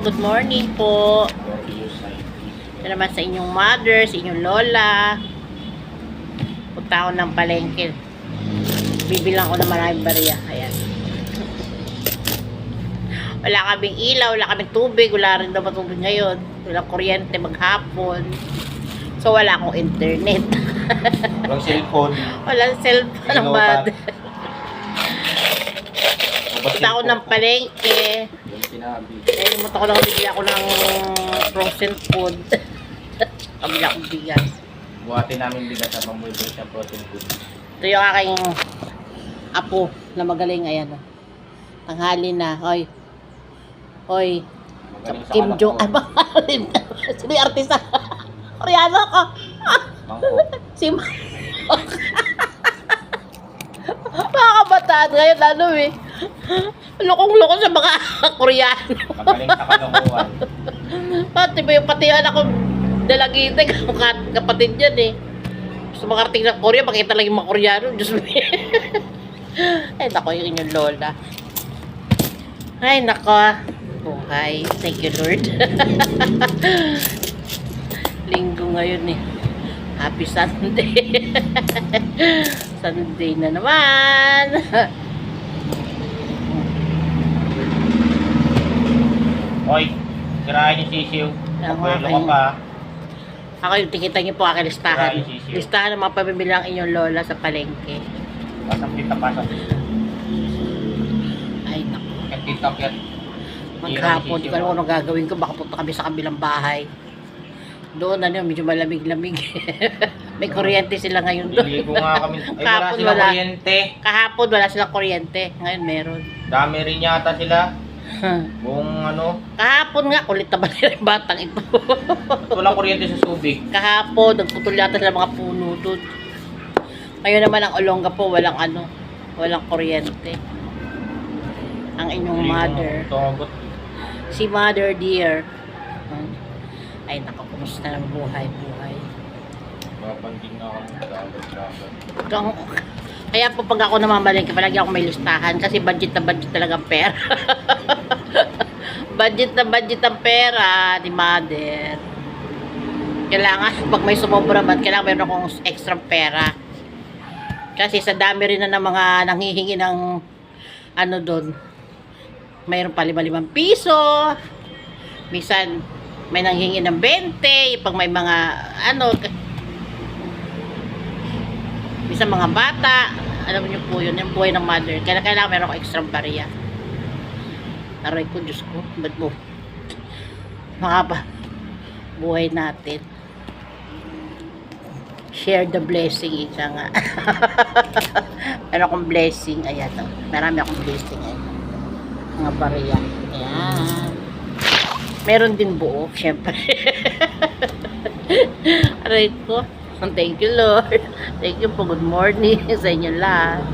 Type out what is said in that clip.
good morning po. Ito naman sa inyong mother, sa inyong lola. Punta ako ng palengke. Bibilang ko ng maraming bariya. Ayan. Wala kaming ilaw, wala kaming tubig, wala rin daw matubig ngayon. Wala kuryente maghapon. So wala akong internet. Walang cellphone. Walang cellphone ng mother. Punta ako ng palengke. Pumunta ko lang bigyan ako ng frozen food. Kabila akong bigas. Buhatin namin bigas sa pamulbol sa frozen food. Ito yung aking apo na magaling. Ayan o. Tanghali na. Hoy. Hoy. Kim Jong. Ay, magaling. Sino yung artista? Koreano ako. Mangkok. Si Mangkok. Mga kabataan ngayon, ano eh. Lukong-lukong sa mga Koreano. Magaling sa kalokohan. Pati yung anak ko dalagite, kapatid yan eh. Gusto makarating ng Korea, makita lang yung mga Koreano. Diyos mo. Ay, nako yung inyong lola. Ay, nako. Buhay. Thank you, Lord. Linggo ngayon eh. Happy Sunday. Sunday na naman. Hoy, sirahin yung sisiw. Papuelo ka pa. Ako yung tikita niyo po aking listahan. Right, sisiyo. Listahan ng mga pamimili ng inyong lola sa palengke. Pasang tita, pasang. Ay, naku. Kat tita, kat. Maghapon, di ko alam kung ano gagawin ko. Baka punta kami sa kabilang bahay. Doon, ano, medyo malamig-lamig. May kuryente sila ngayon doon. Hindi ko nga kami. Ay, wala Kahapon silang wala. kuryente. Kahapon, wala silang kuryente. Ngayon, meron. Dami rin yata sila. Buong ano. Kahapon nga, kulit na ba nila yung batang ito? Walang kuryente sa tubig. Kahapon, nagputol yata sila mga puno doon. Ngayon naman ang Olonga po, walang ano, walang kuryente. Ang inyong mother. Togot. Si mother dear. Ay, naku, kumusta ng buhay. Babanding na ako ng dagat. Kaya po pag ako namamalengke, palagi ako may listahan kasi budget na budget talaga ang pera. budget ang pera ni mother. Kailangan, pag may sumobra man, kailangan mayroon akong extra pera. Kasi sa dami rin na ng mga nanghihingi ng ano doon. Mayroon pa 5 piso. Minsan, may nanghihingi ng 20. Pag may mga ano, minsan mga bata, alam niyo po yun, yung buhay ng mother. Kailangan meron ko extra bariya. Aray ko, Diyos ko, ba't mo? Makapa, buhay natin. Share the blessing, isa nga. Meron akong blessing, ayan o. Marami akong blessing, ayan. Mga bariya. Ayan. Meron din buo, syempre. Aray ko. Thank you, Lord. Thank you po. Good morning sa inyo lahat.